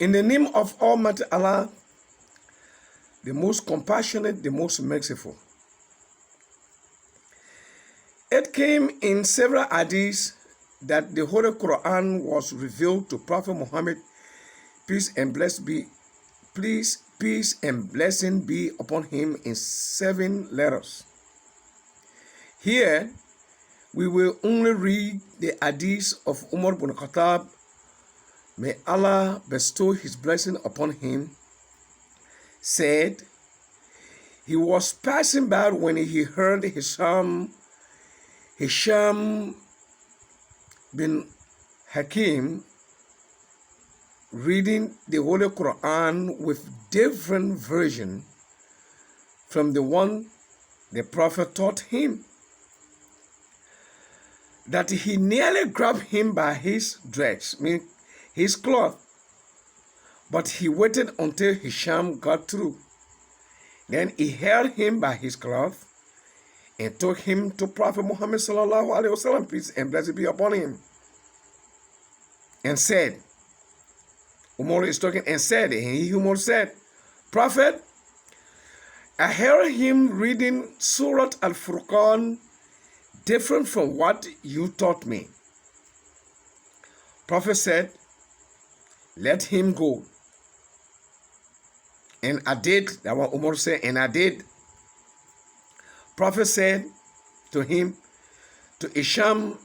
In the name of Almighty Allah, the most compassionate, the most merciful. It came in several hadiths that the Holy Quran was revealed to Prophet Mohammed, peace and blessing be upon him, in 7 letters. Here, we will only read the hadith of Umar bin Khattab, may Allah bestow his blessing upon him, said, he was passing by when he heard Hisham bin Hakim reading the Holy Quran with different version from the one the Prophet taught him, that he nearly grabbed him by his dress, meaning his cloth, but he waited until Hisham got through. Then he held him by his cloth and took him to Prophet Mohammed sallallahu alaihi wasallam, peace and blessing be upon him, and said, Umar is talking, and said, and he Umar said, Prophet, I heard him reading Surah Al-Furqan different from what you taught me. Prophet said, let him go. And I did. That what Umar said, and I did. Prophet said to him, to Hisham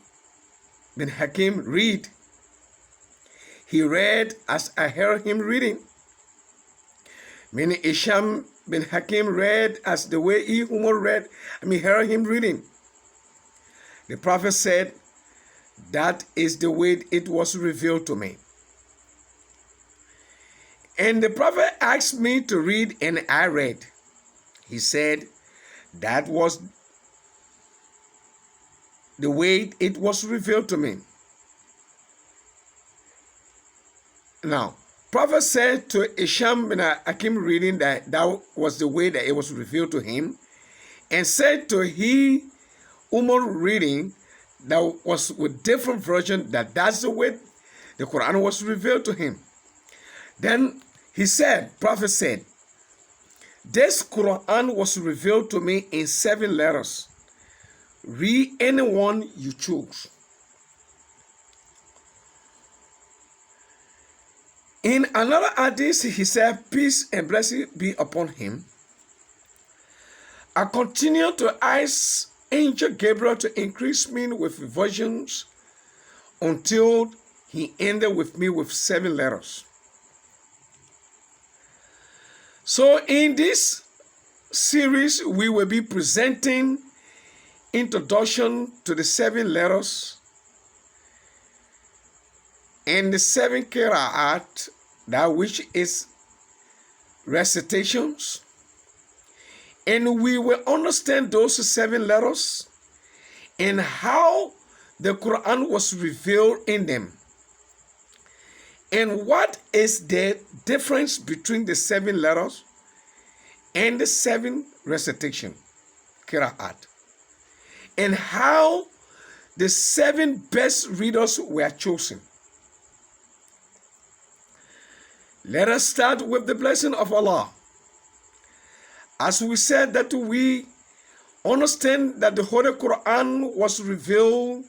bin Hakim, read. He read as I heard him reading. Meaning Hisham bin Hakim read as the way Umar read, heard him reading. The Prophet said, that is the way it was revealed to me. And the Prophet asked me to read, and I read. He said, that was the way it was revealed to me. Now, Prophet said to Hisham bin Hakim reading that was the way that it was revealed to him, and said to Umar reading that was with different version that's the way the Quran was revealed to him. Then he said, Prophet said, this Quran was revealed to me in 7 letters. Read any one you choose. In another hadith, he said, peace and blessing be upon him. I continue to ask Angel Gabriel to increase me with visions until he ended with me with 7 letters. So in this series, we will be presenting introduction to the 7 letters and the 7 qira'at, that which is recitations. And we will understand those 7 letters and how the Quran was revealed in them. And what is the difference between the 7 letters and the 7 recitation, qira'at, and how the 7 best readers were chosen. Let us start with the blessing of Allah. As we said that we understand that the Holy Quran was revealed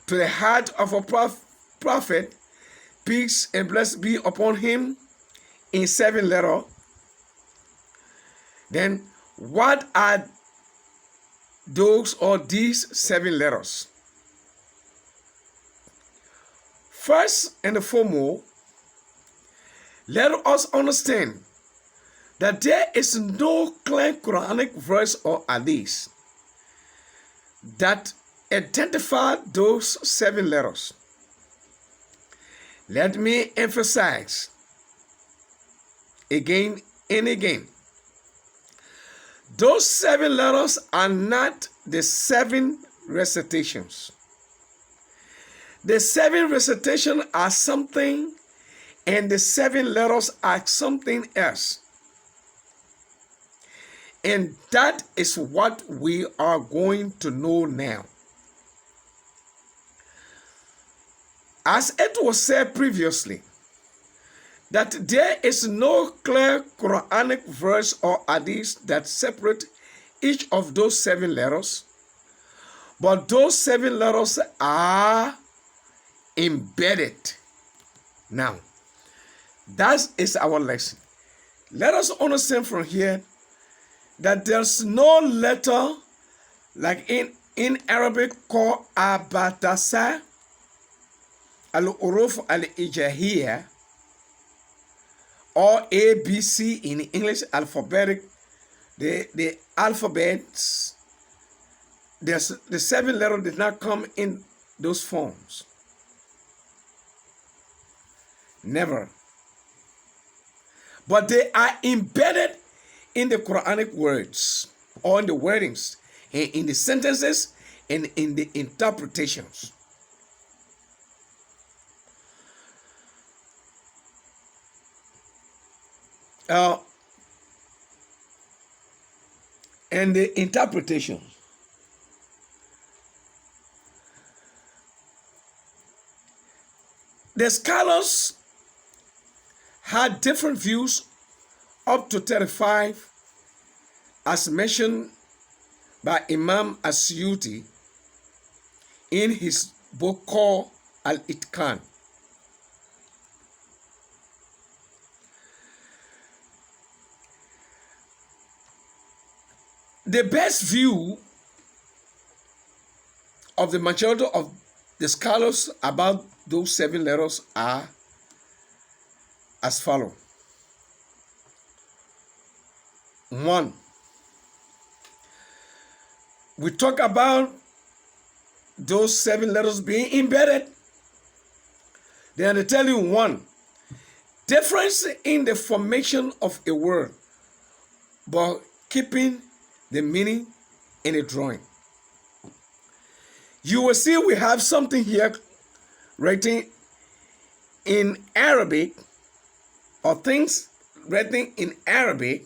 to the heart of a prophet, peace and blessing be upon him, in 7 letters. Then what are these 7 letters? First and foremost, let us understand that there is no clear Quranic verse or hadith that identify those 7 letters. Let me emphasize again and again. Those 7 letters are not the 7 recitations. The 7 recitations are something, and the 7 letters are something else. And that is what we are going to know now. As it was said previously, that there is no clear Quranic verse or hadith that separate each of those 7 letters, but those 7 letters are embedded. Now, that is our lesson. Let us understand from here that there's no letter like in Arabic called abatasa al-uruf al-ijahiyya or ABC in English alphabetic. The alphabets, the 7 letters did not come in those forms. Never. But they are embedded in the Quranic words, or in the wordings, in the sentences, and in the interpretations. And the interpretation. The scholars had different views up to 35, as mentioned by Imam Asyuti in his book called Al-Itqan. The best view of the majority of the scholars about those 7 letters are as follows. 1, we talk about those 7 letters being embedded. Then they tell you 1, difference in the formation of a word, but keeping the meaning in a drawing. You will see we have something here written in Arabic, or things written in Arabic,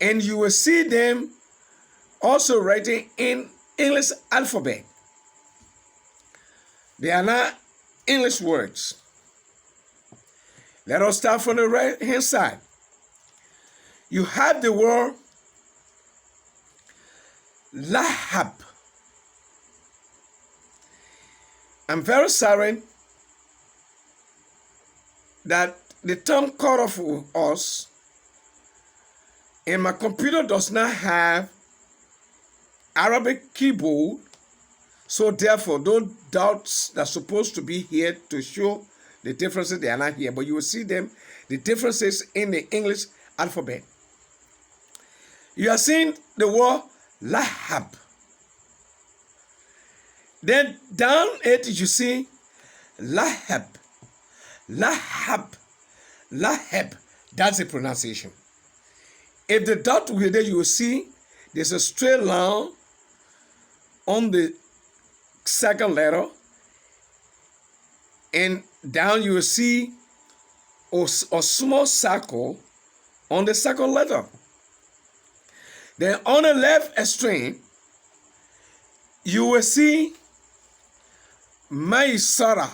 and you will see them also written in English alphabet. They are not English words. Let us start from the right hand side. You have the word lahab. I'm very sorry that the term cut off with us, and my computer does not have Arabic keyboard, so therefore those dots that are supposed to be here to show the differences, they are not here, but you will see them, the differences in the English alphabet. You are seeing the word lahab. Then down it you see lahab, lahab, lahab. That's the pronunciation. If the dot were there, you will see there's a straight line on the second letter, and down you will see a small circle on the second letter. Then on the left extreme, you will see Maisara.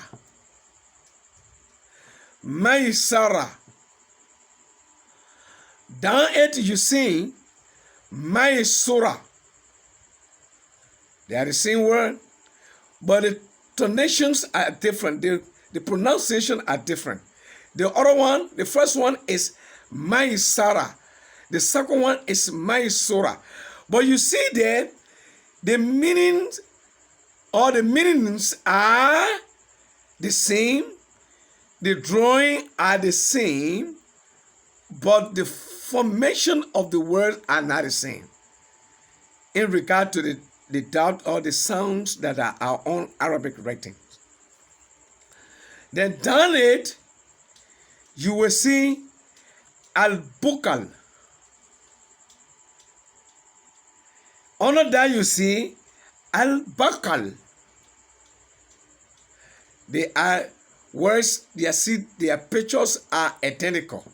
Maisara. Down it you see Maisura. They are the same word, but the tonations are different. The pronunciation are different. The other one, the first one is Maisara. The second one is Maisura. But you see there, the meanings or the meanings are the same. The drawing are the same, but the formation of the word are not the same in regard to the dot or the sounds that are our own Arabic writings. Then down it, you will see al-bukal. Under that you see al-bakal. They are words, their pictures are identical,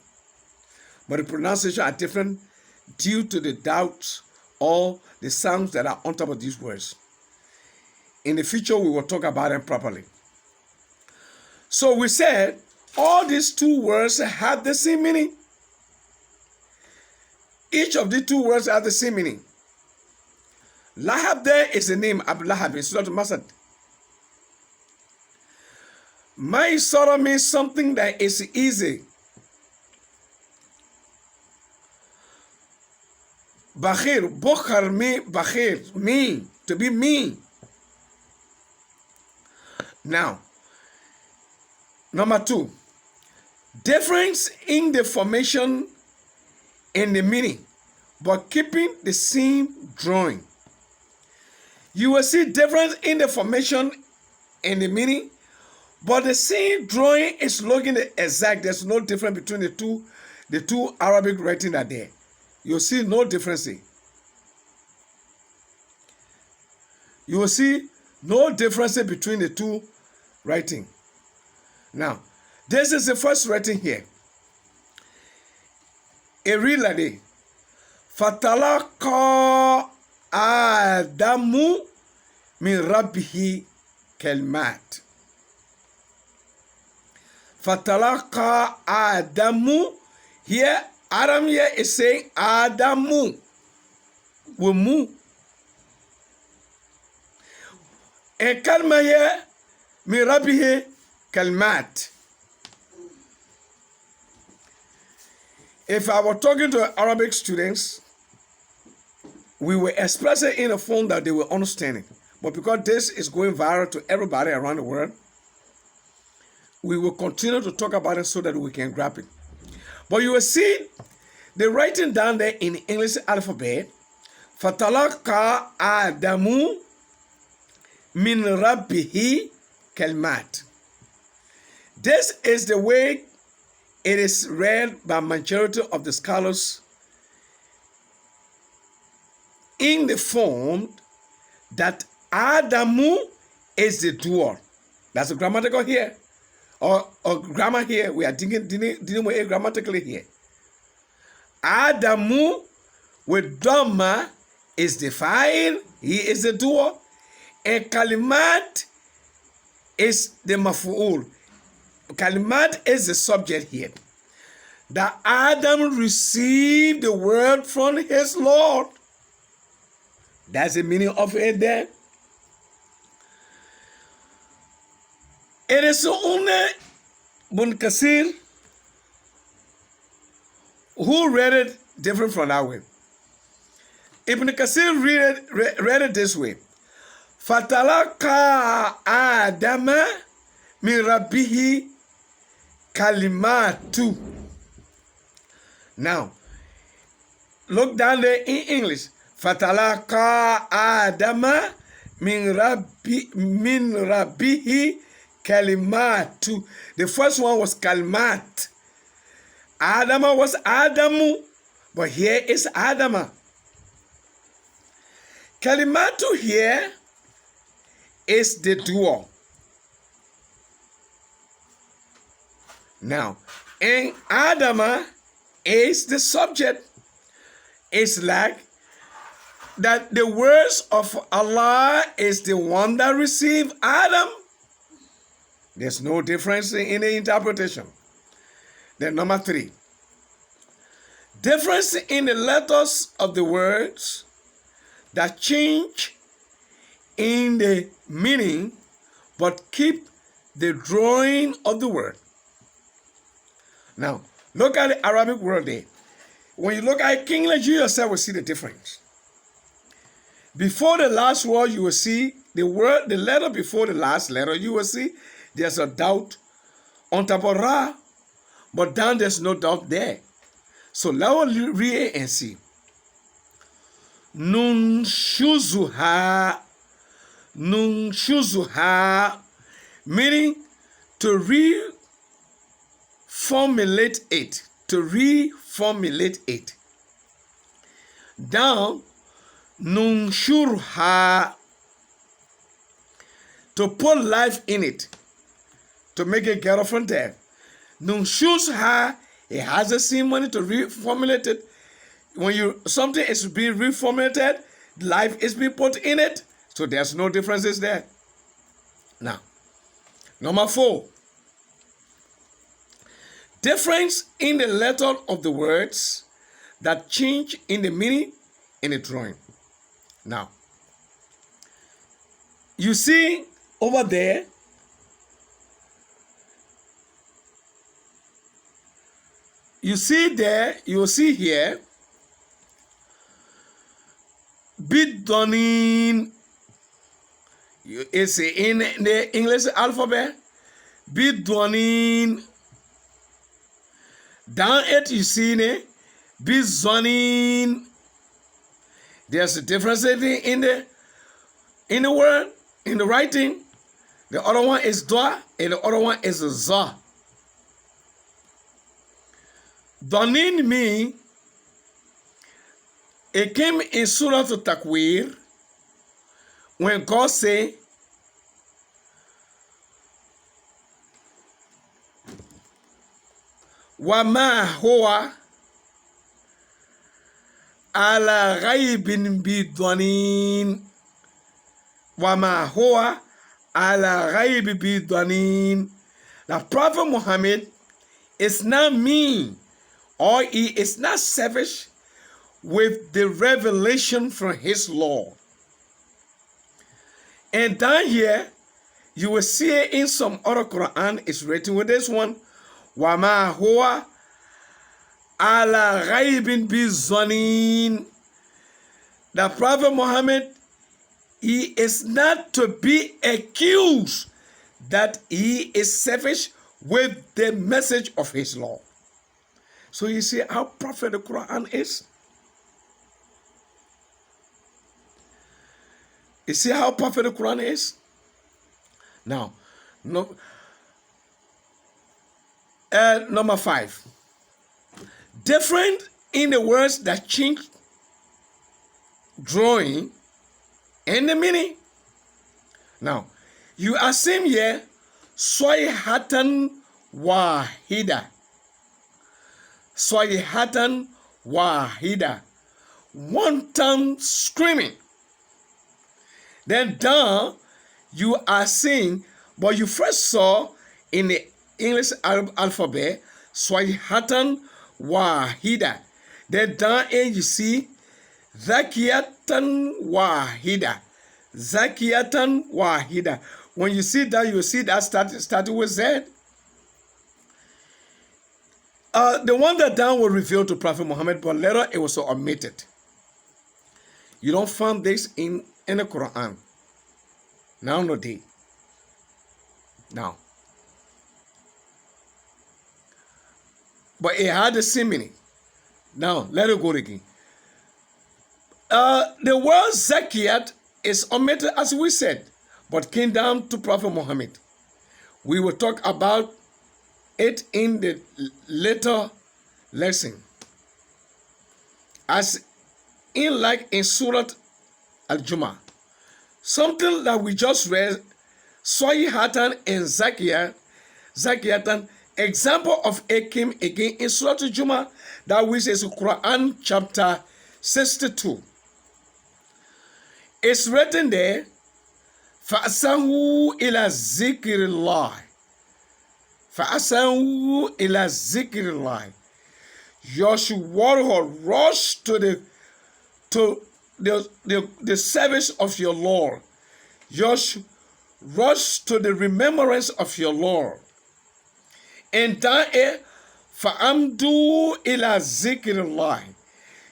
but the pronunciation are different due to the doubts or the sounds that are on top of these words. In the future, we will talk about them properly. So we said All these two words have the same meaning. Each of the two words have the same meaning. Lahab there is the name of Lahab in Surah Masad. Maisara means something that is easy. Bakhir, Bokhar me, Bakhir, mean, to be mean. Now, number 2, difference in the formation and the meaning, but keeping the same drawing. You will see difference in the formation and the meaning, but the same drawing is looking exact. There's no difference between the two Arabic writing are there. You'll see no difference. You will see no difference between the two writing. Now, this is the first writing here. It reads like this. Fatalaqa Adamu min Rabbihi kalimat. Fatalaqa Adamu. Here, Adam here is saying Adamu. Wumu. And kalma here, min Rabbihi kalimat. If I were talking to Arabic students, we will express it in a form that they will understand it. But because this is going viral to everybody around the world, we will continue to talk about it so that we can grab it. But you will see the writing down there in the English alphabet, Fatalaqa Adamu min Rabbihi kalimat. This is the way it is read by majority of the scholars in the form that Adamu is the doer. That's a grammatical here. Or grammar here. We are dealing with it grammatically here. Adamu with Dhamma is the fa'il. He is the doer. And Kalimat is the maf'ul. Kalimat is the subject here. That Adam received the word from his Lord. That's the meaning of it there. It is only Ibn Kasir who read it different from that way. Ibn Kasir read it this way. Fatalaqa Adama min Rabbihi kalimatu. Now, look down there in English. Fatalaqa Adama min Rabbihi kalimatu. The first one was kalimat. Adama was Adamu, but here is Adama. Kalimatu here is the doer. Now, and Adama is the subject. It's like that the words of Allah is the one that received Adam. There's no difference in the interpretation. Then number 3. Difference in the letters of the words that change in the meaning but keep the drawing of the word. Now, look at the Arabic word there. When you look at King English, you yourself will see the difference. Before the last word, you will see the word, the letter before the last letter, you will see there's a doubt on top of Ra, but down there's no doubt there. So let us read and see. Nun shuzuha, meaning to reformulate it, Down, nunshurha, to put life in it, to make it get off from there. Nunshurha, it has the same money to reformulate it. When something is being reformulated, life is being put in it. So there's no differences there. Now, number 4. Difference in the letter of the words that change in the meaning in the drawing. Now, you see over there, you see there, you see here, Bidonin. It's in the English alphabet. Bidonin. Down it, you see it. Bizonin. There's a difference in the word, in the writing. The other one is dwa, and the other one is za. Donin means it came in Surah Al-Takwir when God said, وَمَا هُوَ عَلَى غَيْبٍ بِضَنِينٍ وَمَا هُوَ عَلَى غَيْبٍ بِضَنِينٍ. The Prophet Mohammed is not mean, or he is not selfish with the revelation from his Lord. And down here, you will see it in some other Quran, it's written with this one, وَمَا هُوَ عَلَى غَيْبٍ بِضَنِينٍ. The Prophet Muhammad, he is not to be accused that he is selfish with the message of his Lord. So you see how perfect the Quran is? You see how perfect the Quran is? Now, number 5. Different in the words that change drawing and the meaning. Now, you are seeing here, Swayhatan Wahida. Swayhatan Wahida. One time screaming. Then down, you are seeing, but you first saw in the English alphabet, Swayhatan Wahida. Then down here you see, Zakiyatan Wahida. Zakiyatan Wahida. When you see that, you see that starting with Z. The one that down was revealed to Prophet Muhammad, but later it was omitted. You don't find this in the Quran. Now, no day. Now. But it had the same meaning. Now, let it go again. The word Zakiyat is omitted, as we said, but came down to Prophet Muhammad. We will talk about it in the later lesson. As in like in Surah Al-Jumu'ah. Something that we just read, Swayhatan and Zakiyatan, example of it came again in Surah Al-Jumu'ah, that which is Quran chapter 62. It's written there, فَأَسَهُ إِلَى ذِكْرِ اللَّهِ فَأَسَهُ إِلَى ذِكْرِ اللَّهِ. You should rush to the service of your Lord. You should rush to the remembrance of your Lord. And that فَأَمْدُوا إِلَى ذِكْرِ اللَّهِ.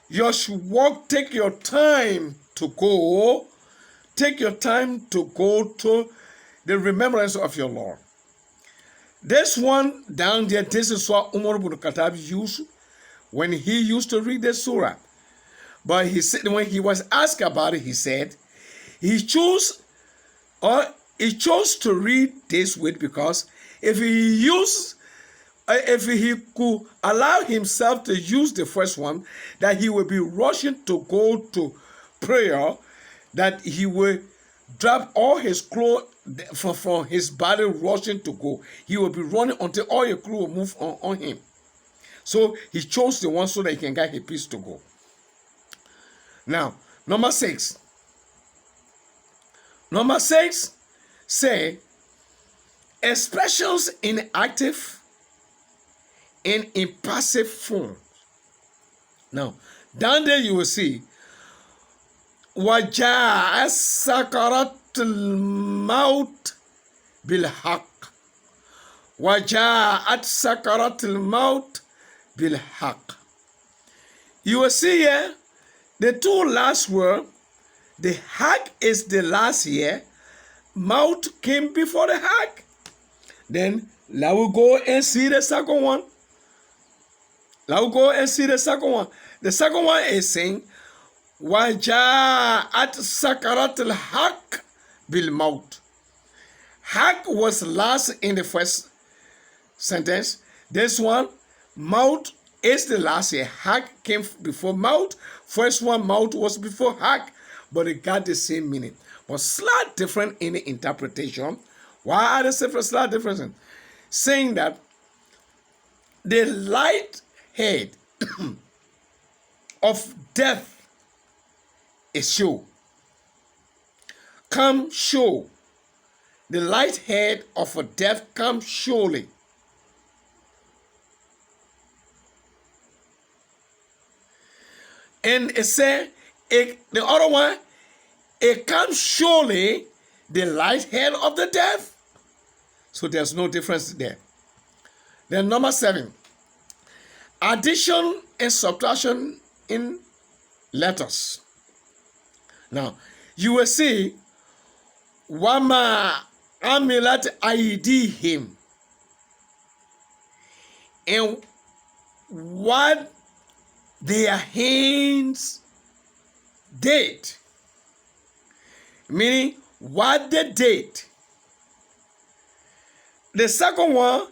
You should walk, take your time to go. Take your time to go to the remembrance of your Lord. This one down there, this is what Umar ibn Khattab used when he used to read the surah. But he said, when he was asked about it, he said he chose to read this with, because if he could allow himself to use the first one, that he would be rushing to go to prayer, that he will drop all his clothes from his body, rushing to go. He will be running until all your clothes will move on him. So he chose the one so that he can get his peace to go. Now, number 6. Number 6 say expressions in active in impassive form. Now, down there you will see وَجَاءَ سَكَرَةُ الْمَوْتِ بِالْحَقِّ. وَجَاءَتْ سَكَرَةُ الْمَوْتِ بِالْحَقِّ. You will see here the two last words. The haq is the last here. Mouth came before the haq. Then let we go and see the second one. Let we go and see the second one. The second one is saying, وَجَاءَتْ سَكَرَةُ الْحَقِّ بِالْمَوْتِ. Haq was last in the first sentence. This one, mouth is the last here. Haq came before mouth. First one, mouth was before haq, but it got the same meaning. But slight different in the interpretation. Why are they slight different? Saying that the light head of death is sure. Come sure. The light head of a death comes surely. And it said, the other one, it comes surely, the light head of the death. So there's no difference there. Then number 7, addition and subtraction in letters. Now, you will see, Wama amilat aidihim, and what their hands did, meaning what they did. The second one,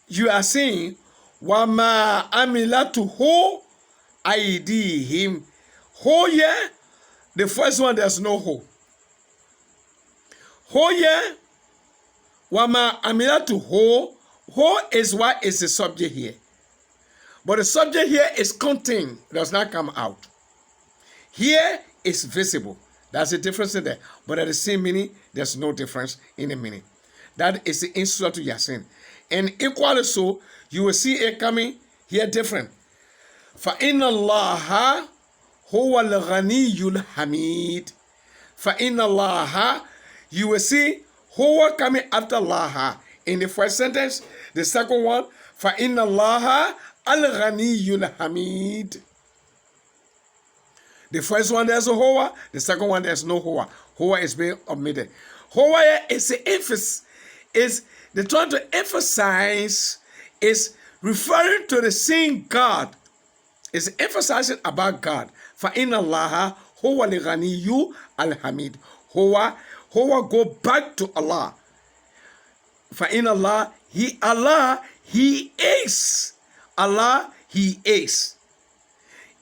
you are saying, Wama amilatu ho aidihim. Ho here, the first one, there's no ho. Ho here, Wama amilatu ho. Ho is what is the subject here. But the subject here is contained, does not come out. Here is visible. That's the difference in there. But at the same meaning, there's no difference in the meaning. That is the insult to Yasin. And equally so, you will see it coming here different. فَإِنَّ اللَّهَ هُوَ الْغَنِيُّ الْحَمِيدُ. فَإِنَّ اللَّهَ, you will see huwa coming after laha in the first sentence. The second one, فَإِنَّ اللَّهَ الْغَنِيُّ الْحَمِيدُ. The first one there's a huwa, the second one there's no huwa. Huwa is being omitted. Huwa is the emphasis, is the trying to emphasize, is referring to the same God, is emphasizing about God. فَإِنَّ اللَّهَ هُوَ الْغَنِيُّ الْحَمِيدُ. Huwa go back to Allah. فَإِنَّ اللَّهَ, He is. Allah, He is.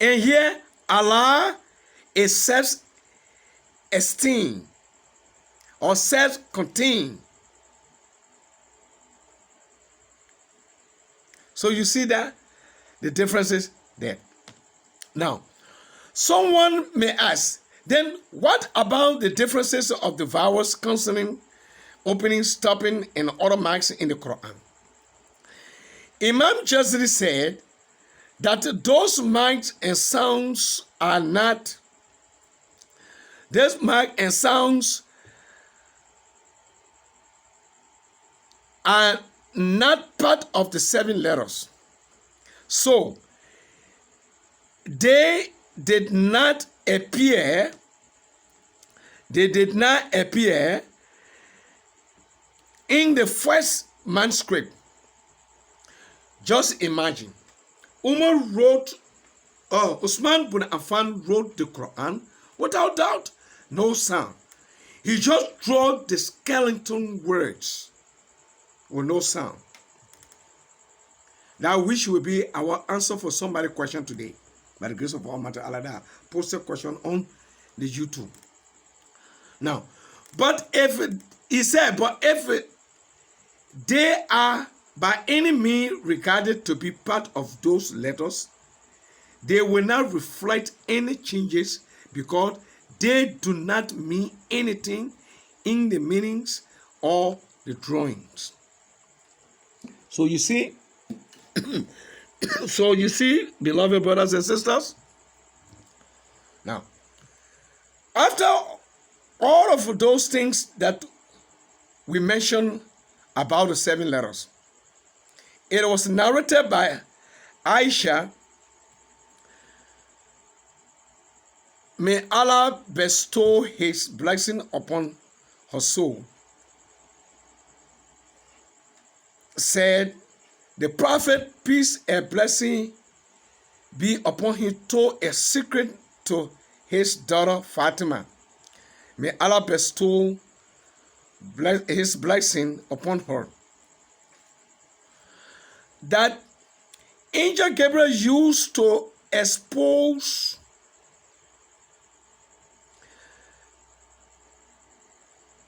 And here, Allah is self-esteem or self-contained. So you see that the difference is there. Now, someone may ask, then what about the differences of the vowels, consonant, opening, stopping, and other marks in the Quran? Imam Jazari said that those marks and sounds are not, those marks and sounds are not part of the 7 letters. So, they did not appear in the first manuscript. Just imagine, Usman bin Affan wrote the Quran without doubt, no sound. He just drew the skeleton words with no sound. That which will be our answer for somebody's question today. By the grace of Almighty Allah, post a question on the YouTube. Now, but if they are by any means regarded to be part of those letters, they will not reflect any changes because they do not mean anything in the meanings or the drawings. So you see, So you see, beloved brothers and sisters, now, after all of those things that we mentioned about the 7 letters, it was narrated by Aisha. May Allah bestow his blessing upon her soul. Said, the Prophet, peace and blessing be upon him, told a secret to his daughter Fatima. May Allah bestow his blessing upon her. That Angel Gabriel used to expose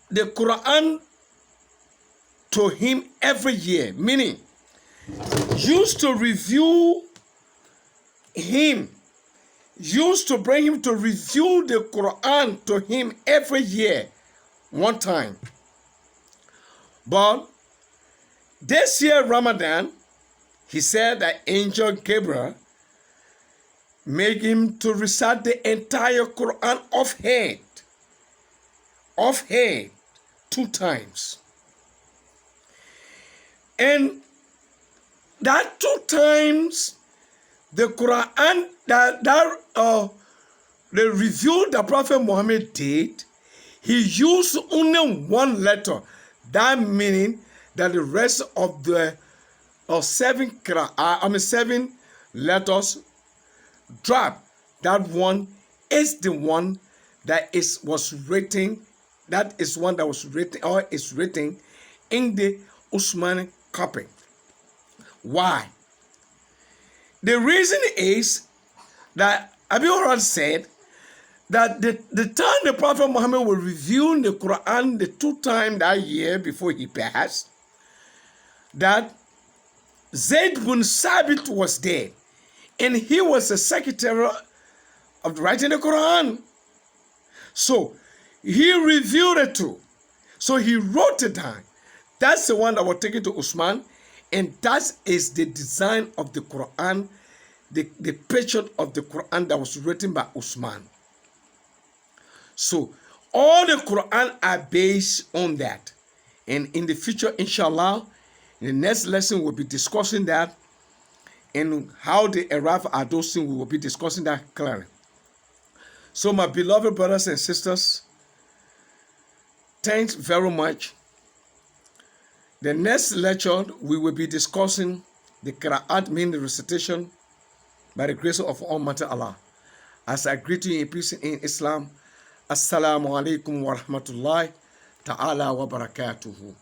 the Quran to him every year, meaning used to review him, used to bring him to review the Quran to him every year, one time. But this year, Ramadan, he said that Angel Gabriel made him to recite the entire Quran off head, 2 times. And that 2 times, the Quran, the review that Prophet Mohammed did, he used only 1 letter. That meaning that the rest of the 7 letters dropped. That one is the one that was written. That is one that was written or is written in the Usmani copy. Why? The reason is that Abi Hurairah said that the time the Prophet Muhammad was reviewing the Quran the 2 times that year before he passed, that Zayd bin Sabit was dead, and he was the secretary of writing the Quran. So he reviewed it too. So he wrote it down. That's the one that was taken to Usman, and that is the design of the Quran, the picture of the Quran that was written by Usman. So all the Quran are based on that. And in the future, inshallah, in the next lesson, we'll be discussing that and how they arrive at those things. We will be discussing that clearly. So my beloved brothers and sisters, thanks very much. The next lecture, we will be discussing the Qira'at, meaning the recitation, by the grace of Almighty Allah. As I greet you in peace in Islam, Assalamu alaikum wa rahmatullahi ta'ala wa barakatuhu.